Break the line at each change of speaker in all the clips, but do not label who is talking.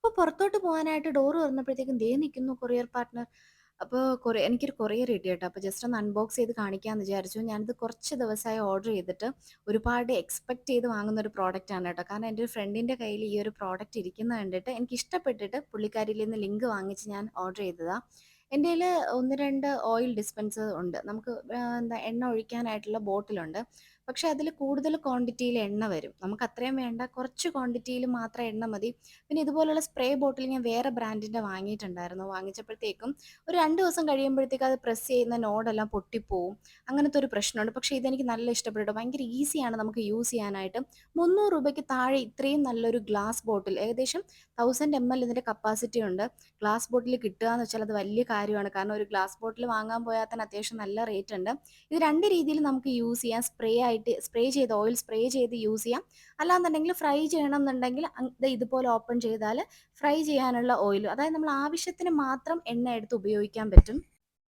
അപ്പോൾ പുറത്തോട്ട് പോകാനായിട്ട് ഡോറ് തുറന്നപ്പോഴത്തേക്കും ദേ നിൽക്കുന്നു കൊറിയർ പാർട്ട്ണർ. അപ്പോൾ എനിക്കൊരു കൊറിയർ കിട്ടി കേട്ടോ. അപ്പോൾ ജസ്റ്റ് ഒന്ന് അൺബോക്സ് ചെയ്ത് കാണിക്കാമെന്ന് വിചാരിച്ചു. ഞാനിത് കുറച്ച് ദിവസമായി ഓർഡർ ചെയ്തിട്ട് ഒരുപാട് എക്സ്പെക്റ്റ് ചെയ്ത് വാങ്ങുന്ന ഒരു പ്രോഡക്റ്റ് ആണ് കേട്ടോ. കാരണം എൻ്റെ ഒരു ഫ്രണ്ടിൻ്റെ കയ്യിൽ ഈ ഒരു പ്രോഡക്റ്റ് ഇരിക്കുന്നത് കണ്ടിട്ട് എനിക്ക് ഇഷ്ടപ്പെട്ടിട്ട് പുള്ളിക്കാരിയിൽ നിന്ന് ലിങ്ക് വാങ്ങിച്ച് ഞാൻ ഓർഡർ ചെയ്തതാണ്. എൻ്റെ കയ്യിൽ 1, 2 ഓയിൽ ഡിസ്പെൻസർ ഉണ്ട്. നമുക്ക് എന്താ എണ്ണ ഒഴിക്കാനായിട്ടുള്ള ബോട്ടിലുണ്ട്. പക്ഷേ അതിൽ കൂടുതൽ ക്വാണ്ടിറ്റിയിൽ എണ്ണ വരും. നമുക്ക് അത്രയും വേണ്ട, കുറച്ച് ക്വാണ്ടിറ്റിയിൽ മാത്രം എണ്ണ മതി. പിന്നെ ഇതുപോലുള്ള സ്പ്രേ ബോട്ടിൽ ഞാൻ വേറെ ബ്രാൻഡിൻ്റെ വാങ്ങിയിട്ടുണ്ടായിരുന്നു. വാങ്ങിച്ചപ്പോഴത്തേക്കും ഒരു 2 ദിവസം കഴിയുമ്പോഴത്തേക്കും അത് പ്രസ് ചെയ്യുന്ന നോഡെല്ലാം പൊട്ടിപ്പോവും. അങ്ങനത്തെ ഒരു പ്രശ്നമുണ്ട്. പക്ഷേ ഇതെനിക്ക് നല്ല ഇഷ്ടപ്പെട്ടു. ഭയങ്കര ഈസിയാണ് നമുക്ക് യൂസ് ചെയ്യാനായിട്ട്. 300 രൂപയ്ക്ക് താഴെ ഇത്രയും നല്ലൊരു ഗ്ലാസ് ബോട്ടിൽ, ഏകദേശം 1000 ml ഇതിൻ്റെ കപ്പാസിറ്റി ഉണ്ട്. ഗ്ലാസ് ബോട്ടിൽ കിട്ടുക എന്ന് വെച്ചാൽ അത് വലിയ കാര്യമാണ്. കാരണം ഒരു ഗ്ലാസ് ബോട്ടിൽ വാങ്ങാൻ പോയാൽ തന്നെ അത്യാവശ്യം നല്ല റേറ്റ് ഉണ്ട്. ഇത് 2 രീതിയിൽ നമുക്ക് യൂസ് ചെയ്യാം. സ്പ്രേ ചെയ്ത് ഓയിൽ സ്പ്രേ ചെയ്ത് യൂസ് ചെയ്യാം. അല്ലാന്നുണ്ടെങ്കിൽ ഫ്രൈ ചെയ്യണം എന്നുണ്ടെങ്കിൽ ദേ ഇതുപോലെ ഓപ്പൺ ചെയ്താൽ ഫ്രൈ ചെയ്യാനുള്ള ഓയിൽ, അതായത് നമ്മൾ ആവശ്യത്തിന് മാത്രം എണ്ണ എടുത്ത് ഉപയോഗിക്കാൻ പറ്റും.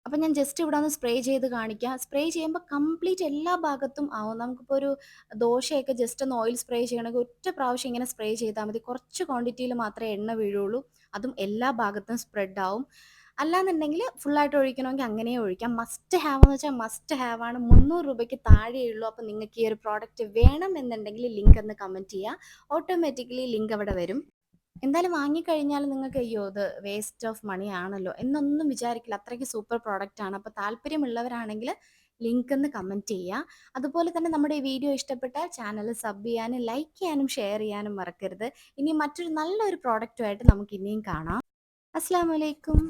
അപ്പം ഞാൻ ജസ്റ്റ് ഇവിടെ ഒന്ന് സ്പ്രേ ചെയ്ത് കാണിക്കാം. സ്പ്രേ ചെയ്യുമ്പോൾ കംപ്ലീറ്റ് എല്ലാ ഭാഗത്തും ആവും. നമുക്കിപ്പോൾ ഒരു ദോശയൊക്കെ ജസ്റ്റ് ഒന്ന് ഓയിൽ സ്പ്രേ ചെയ്യണമെങ്കിൽ ഒറ്റ പ്രാവശ്യം ഇങ്ങനെ സ്പ്രേ ചെയ്താൽ മതി. കുറച്ച് ക്വാണ്ടിറ്റിയിൽ മാത്രമേ എണ്ണ വീഴുള്ളൂ. അതും എല്ലാ ഭാഗത്തും സ്പ്രെഡ് ആവും. അല്ലാന്നുണ്ടെങ്കിൽ ഫുള്ളായിട്ട് ഒഴിക്കണമെങ്കിൽ അങ്ങനെ ഒഴിക്കാം. മസ്റ്റ് ഹാവ് എന്ന് വെച്ചാൽ മസ്റ്റ് ഹാവ് ആണ്. 300 രൂപയ്ക്ക് താഴെയുള്ളൂ. അപ്പോൾ നിങ്ങൾക്ക് ഈ ഒരു പ്രോഡക്റ്റ് വേണമെന്നുണ്ടെങ്കിൽ ലിങ്ക് ഒന്ന് കമൻറ്റ് ചെയ്യുക. ഓട്ടോമാറ്റിക്കലി ലിങ്ക് അവിടെ വരും. എന്തായാലും വാങ്ങിക്കഴിഞ്ഞാൽ നിങ്ങൾക്ക് അയ്യോ ഇത് വേസ്റ്റ് ഓഫ് മണി ആണല്ലോ എന്നൊന്നും വിചാരിക്കില്ല. അത്രയ്ക്ക് സൂപ്പർ പ്രോഡക്റ്റ് ആണ്. അപ്പോൾ താല്പര്യമുള്ളവരാണെങ്കിൽ ലിങ്ക് ഒന്ന് കമൻറ്റ് ചെയ്യുക. അതുപോലെ തന്നെ നമ്മുടെ ഈ വീഡിയോ ഇഷ്ടപ്പെട്ടാൽ ചാനൽ സബ് ചെയ്യാനും ലൈക്ക് ചെയ്യാനും ഷെയർ ചെയ്യാനും മറക്കരുത്. ഇനി മറ്റൊരു നല്ലൊരു പ്രോഡക്റ്റുമായിട്ട് നമുക്ക് ഇനിയും കാണാം. അസ്സലാമു അലൈക്കും.